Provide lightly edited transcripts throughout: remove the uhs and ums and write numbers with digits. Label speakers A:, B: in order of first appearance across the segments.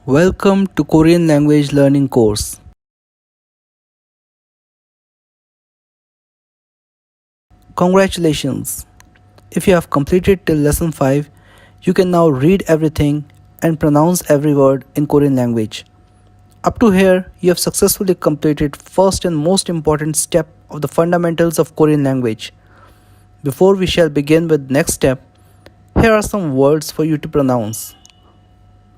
A: Welcome to Korean language learning course. Congratulations! If you have completed till lesson 5, you can now read everything and pronounce every word in Korean language. Up to here, you have successfully completed first and most important step of the fundamentals of Korean language. Before we shall begin with next step, here are some words for you to pronounce.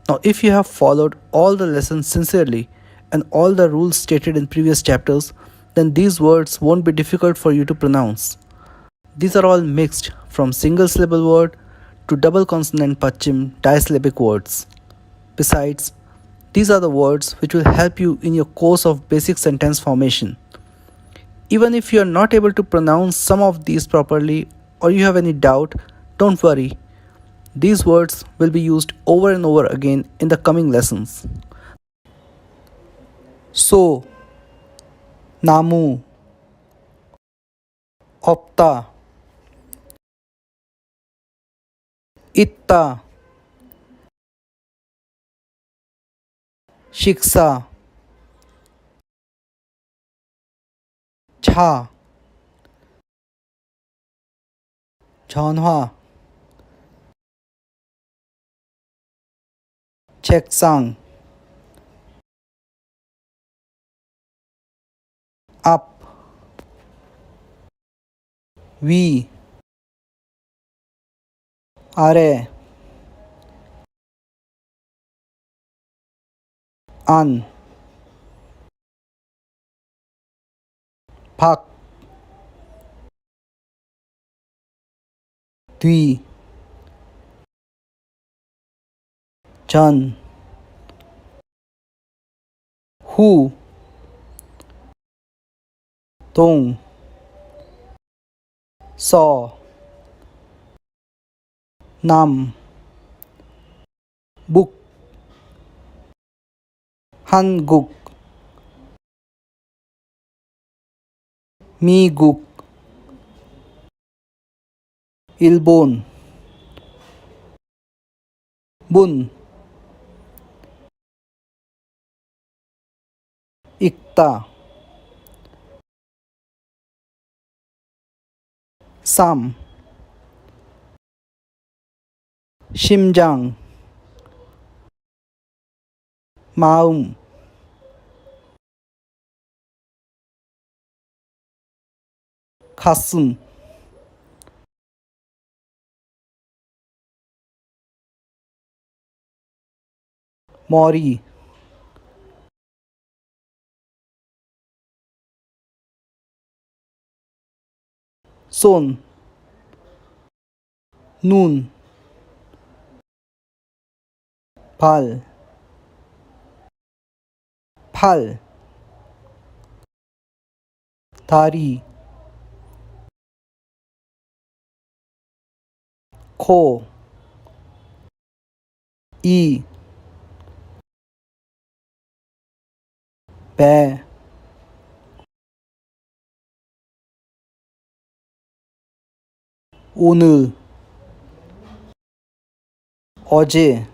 A: Now, if you have followed all the lessons sincerely and all the rules stated in previous chapters, then these words won't be difficult for you to pronounce. These are all mixed from single syllable word to double consonant pachim disyllabic words. Besides, these are the words which will help you in your course of basic sentence formation. Even if you are not able to pronounce some of these properly or you have any doubt, don't worry. These words will be used over and over again in the coming lessons. So, 나무, 없다, 있다, 식사, 차, 전화, 책상, 앞, 위, 아래, 안, 밖, 뒤, 전, 후, 동, 서, 남, 북, 한국, 미국, 일본, 문, 읽다, 쌈, 심장, 마음, 가슴, 머리, 손, 눈, 발, 팔, 다리, 코, 이, 배, 오늘, 어제,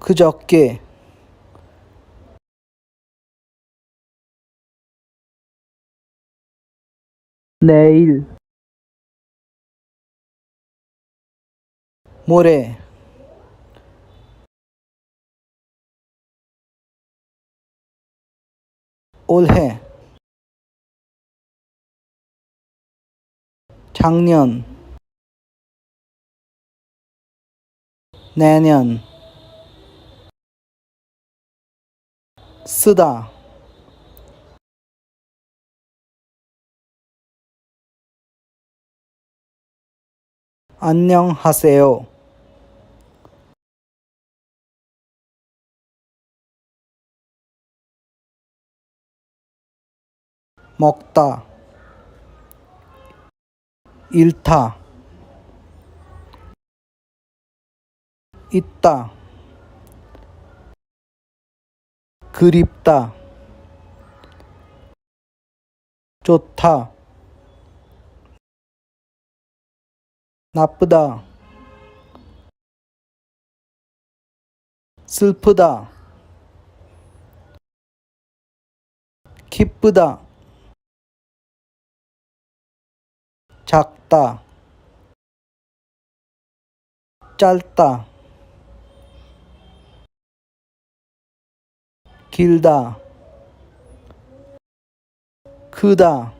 A: 그저께, 내일, 모레, 올해, 작년, 내년, 쓰다, 안녕하세요, 먹다, 잃다, 있다, 그립다, 좋다, 나쁘다, 슬프다, 기쁘다, 작다, 짧다, 길다, 크다,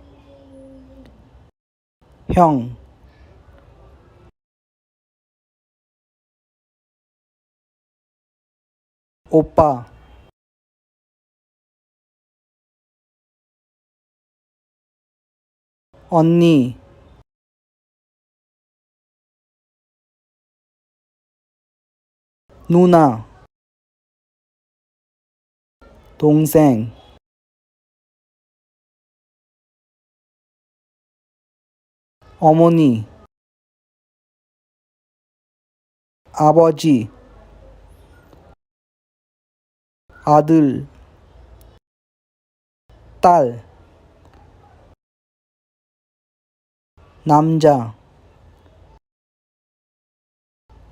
A: 형, 오빠, 언니, 누나, 동생, 어머니, 아버지, 아들, 딸, 남자,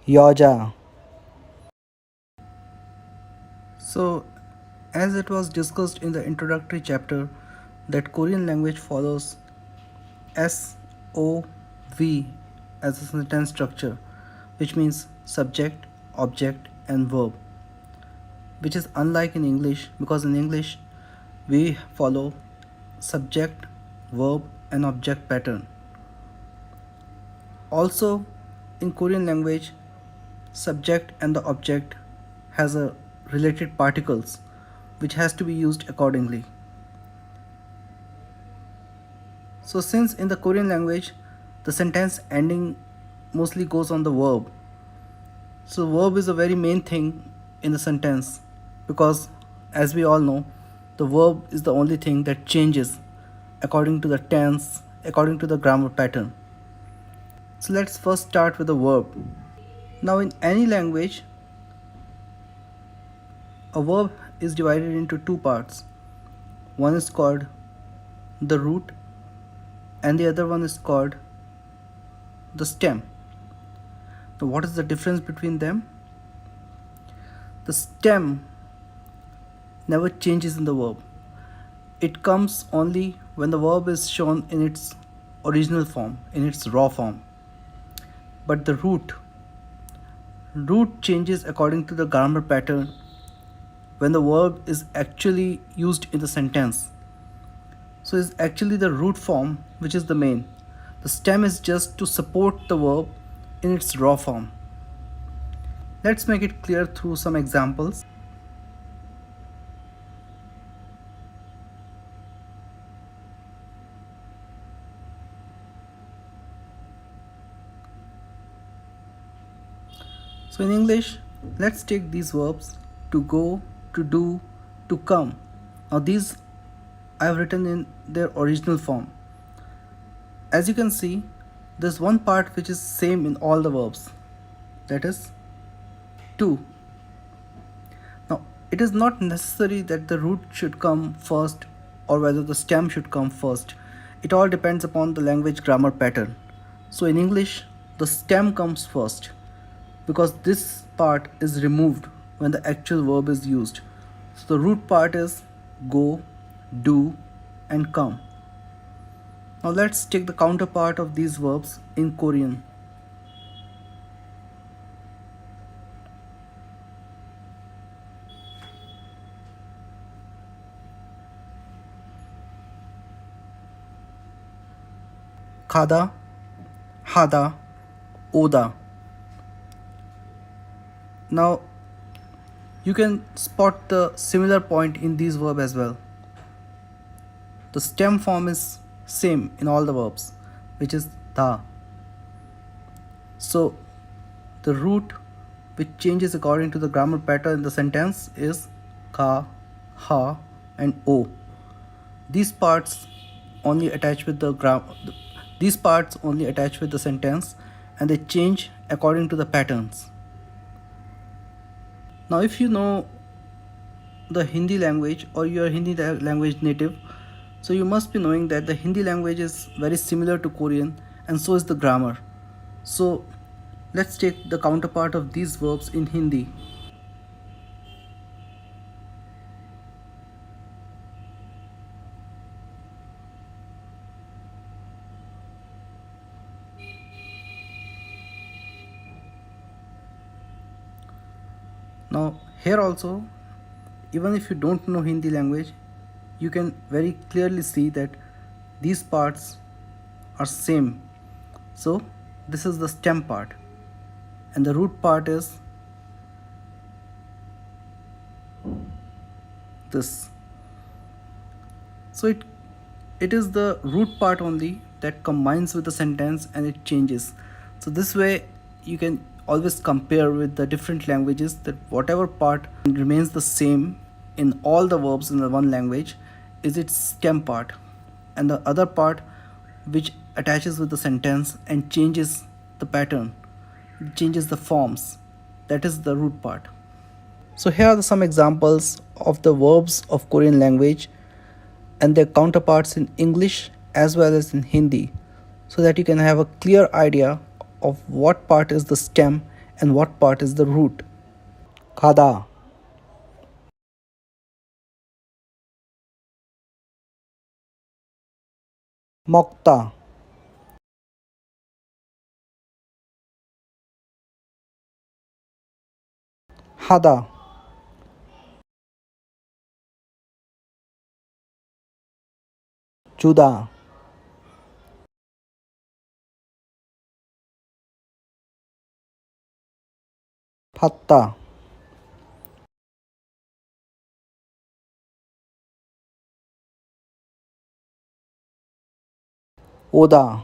A: 여자. So, as it was discussed in the introductory chapter, that Korean language follows SOV as a sentence structure, which means subject, object, and verb, which is unlike in English, because in English we follow subject, verb, and object pattern. Also, in Korean language, subject and the object has a related particles which has to be used accordingly. So since in the Korean language the sentence ending mostly goes on the verb, so verb is a very main thing in the sentence, because as we all know, the verb is the only thing that changes according to the tense, according to the grammar pattern. So let's first start with the verb. Now in any language, a verb is divided into two parts. One is called the root and the other one is called the stem. Now what is the difference between them? The stem never changes in the verb. It comes only when the verb is shown in its original form, in its raw form. But the root changes according to the grammar pattern when the verb is actually used in the sentence. So it's actually the root form which is the main. The stem is just to support the verb in its raw form. Let's make it clear through some examples. So in English, let's take these verbs to go, to do, to come. Now these I have written in their original form. As you can see, there's one part which is same in all the verbs, that is to. Now it is not necessary that the root should come first or whether the stem should come first. It all depends upon the language grammar pattern. So in English, the stem comes first because this part is removed when the actual verb is used. So the root part is go, do, and come. Now let's take the counterpart of these verbs in Korean. 가다, 하다, 오다. Now you can spot the similar point in these verbs as well. The stem form is same in all the verbs, which is da. So the root which changes according to the grammar pattern in the sentence is ka, ha, and o. These parts only attach with these parts only attach with the sentence and they change according to the patterns. Now if you know the Hindi language or you are Hindi language native, so you must be knowing that the Hindi language is very similar to Korean and so is the grammar. So let's take the counterpart of these verbs in Hindi. Now here also, even if you don't know Hindi language, you can very clearly see that these parts are same. So this is the stem part and the root part is this. So it is the root part only that combines with the sentence and it changes. So this way you can always compare with the different languages that whatever part remains the same in all the verbs in the one language is its stem part, and the other part which attaches with the sentence and changes the pattern, changes the forms, that is the root part. So here are some examples of the verbs of Korean language and their counterparts in English as well as in Hindi, so that you can have a clear idea of what part is the stem and what part is the root. Khada, Mokta, Hada, Juda, Phatta, Oda,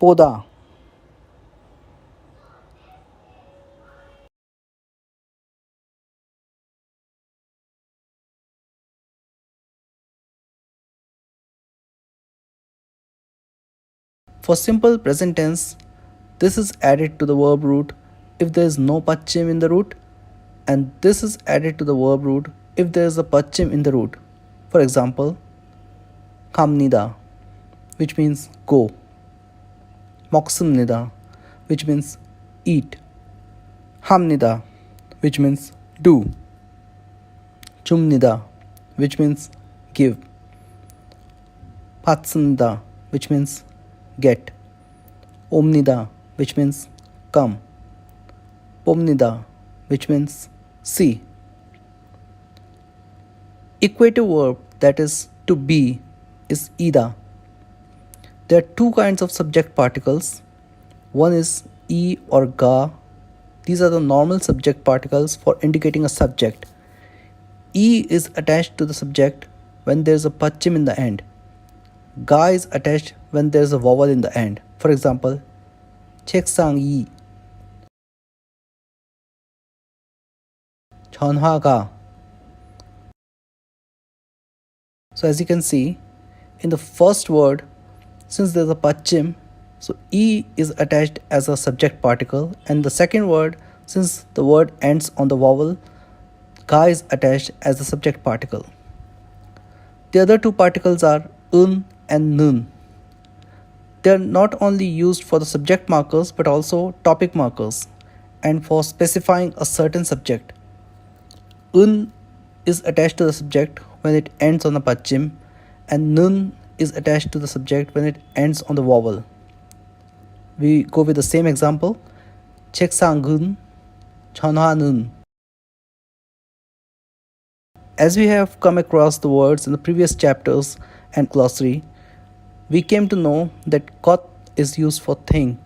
A: Poda. For simple present tense, this is added to the verb root if there is no pachim in the root, and this is added to the verb root if there is a pachim in the root. For example, kamnida, which means go, moksumnida, which means eat, hamnida, which means do, chumnida, which means give, patsunda, which means get, omnida, which means come, pomnida, which means see. Equative verb, that is to be, is ida. There are two kinds of subject particles. One is e or ga. These are the normal subject particles for indicating a subject. E is attached to the subject when there is a pachim in the end. Ga is attached when there is a vowel in the end. For example, cheksang yi, chonha ga. So as you can see, in the first word, since there is a pachim, so e is attached as a subject particle, and the second word, since the word ends on the vowel, ga is attached as the subject particle. The other two particles are un and nun. They are not only used for the subject markers but also topic markers and for specifying a certain subject. Un is attached to the subject when it ends on a pachim, and nun is attached to the subject when it ends on the vowel. We go with the same example. 책상은 전화는. As we have come across the words in the previous chapters and glossary, we came to know that kot is used for thing,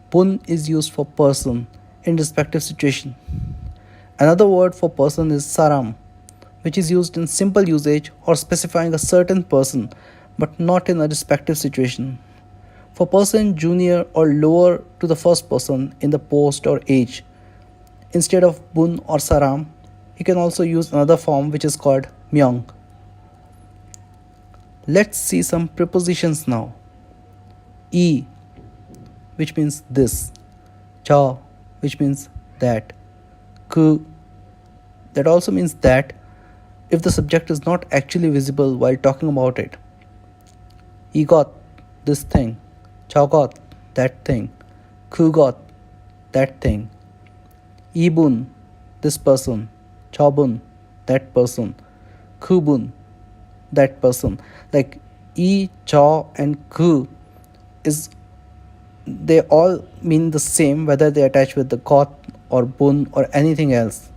A: pun is used for person in respective situation. Another word for person is saram, which is used in simple usage or specifying a certain person but not in a respective situation. For person junior or lower to the first person in the post or age, instead of bun or saram, you can also use another form which is called myong. Let's see some prepositions now. E, which means this. Cha, which means that. Ku, that also means that if the subject is not actually visible while talking about it. E got, this thing. Cha got, that thing. Ku got, that thing. E bun, this person. Cha bun, that person. Ku bun, that person. Like e, cha and ku is they all mean the same whether they attach with the got or bun or anything else.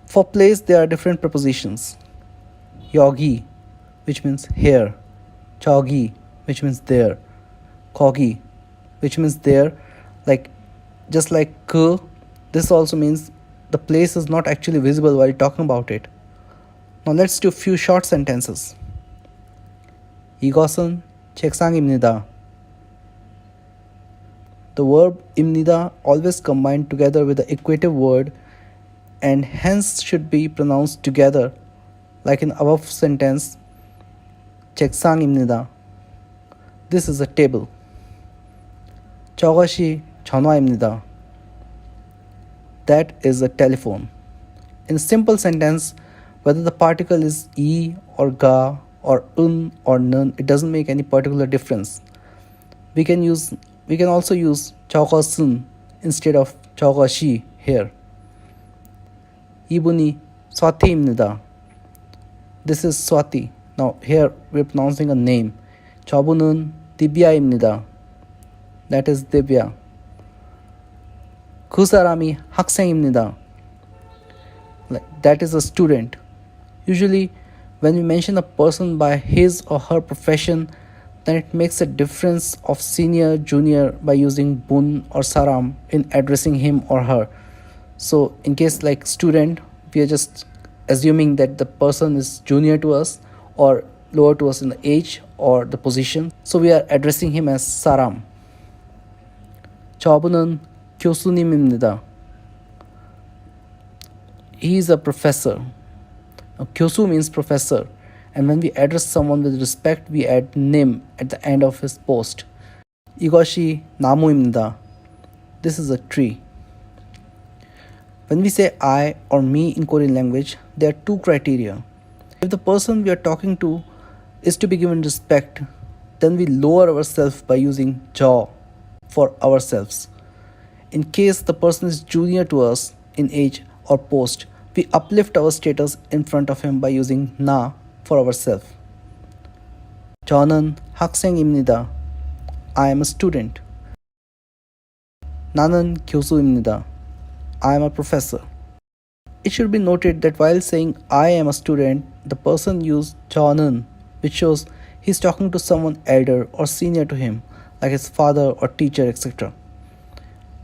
A: For place, there are different prepositions. Yogi, which means here. Chogi, which means there. Kogi, which means there. Like just like k, this also means the place is not actually visible while talking about it. Now let's do a few short sentences. 이것은 책상입니다. The verb imnida always combined together with the equative word and hence should be pronounced together, like in above sentence. 책상입니다. This is a table. 저것이 전화입니다. That is a telephone. In a simple sentence, whether the particle is e or ga or un or nun, it doesn't make any particular difference. We can also use 저것은 instead of 저것이 here. 이분이 swati입니다. This is Swati. Now here we're pronouncing a name. 저분은 디비아입니다. That is Divya. 그 사람이 학생입니다. That is a student. Usually when we mention a person by his or her profession, then it makes a difference of senior, junior by using bun or saram in addressing him or her. So in case like student, we are just assuming that the person is junior to us or lower to us in the age or the position. So we are addressing him as saram. 저분은 교수님입니다. He is a professor. Now, 교수 means professor. And when we address someone with respect, we add 님 at the end of his post. 이것이 나무입니다. This is a tree. When we say I or me in Korean language, there are two criteria. If the person we are talking to is to be given respect, then we lower ourselves by using 저 for ourselves. In case the person is junior to us in age or post, we uplift our status in front of him by using 나 for ourselves. 저는 학생입니다. I am a student. 나는 교수입니다. I am a professor. It should be noted that while saying I am a student, the person used 저는, which shows he is talking to someone elder or senior to him, like his father or teacher, etc.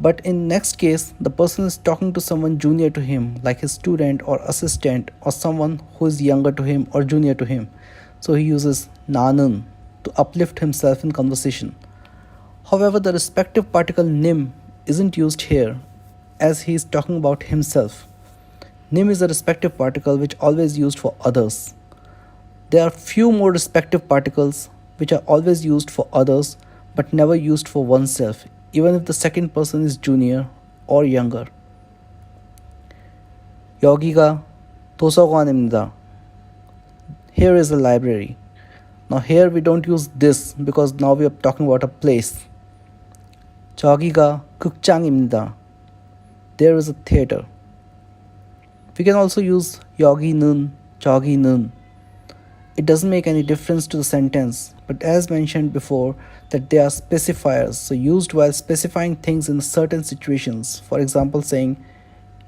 A: But in next case, the person is talking to someone junior to him, like his student or assistant or someone who is younger to him or junior to him. So he uses 나는 to uplift himself in conversation. However, the respective particle 님 isn't used here as he is talking about himself. Nim is a respective particle which always used for others. There are few more respective particles which are always used for others but never used for oneself, even if the second person is junior or younger. 여기가 도서관입니다. Here is a library. Now here we don't use this because now we are talking about a place. 저기가 극장입니다. There is a theater. We can also use 여기는, 저기는. It doesn't make any difference to the sentence, but as mentioned before, that they are specifiers, so used while specifying things in certain situations. For example, saying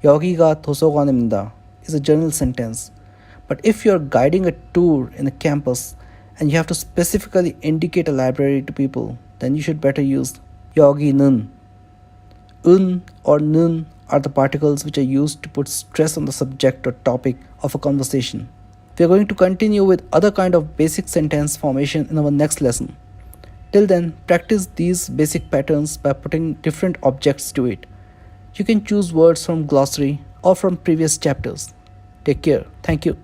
A: 여기가 도서관입니다 is a general sentence. But if you are guiding a tour in a campus and you have to specifically indicate a library to people, then you should better use 여기는. 은 or 는 are the particles which are used to put stress on the subject or topic of a conversation. We are going to continue with other kind of basic sentence formation in our next lesson. Till then, practice these basic patterns by putting different objects to it. You can choose words from glossary or from previous chapters. Take care. Thank you.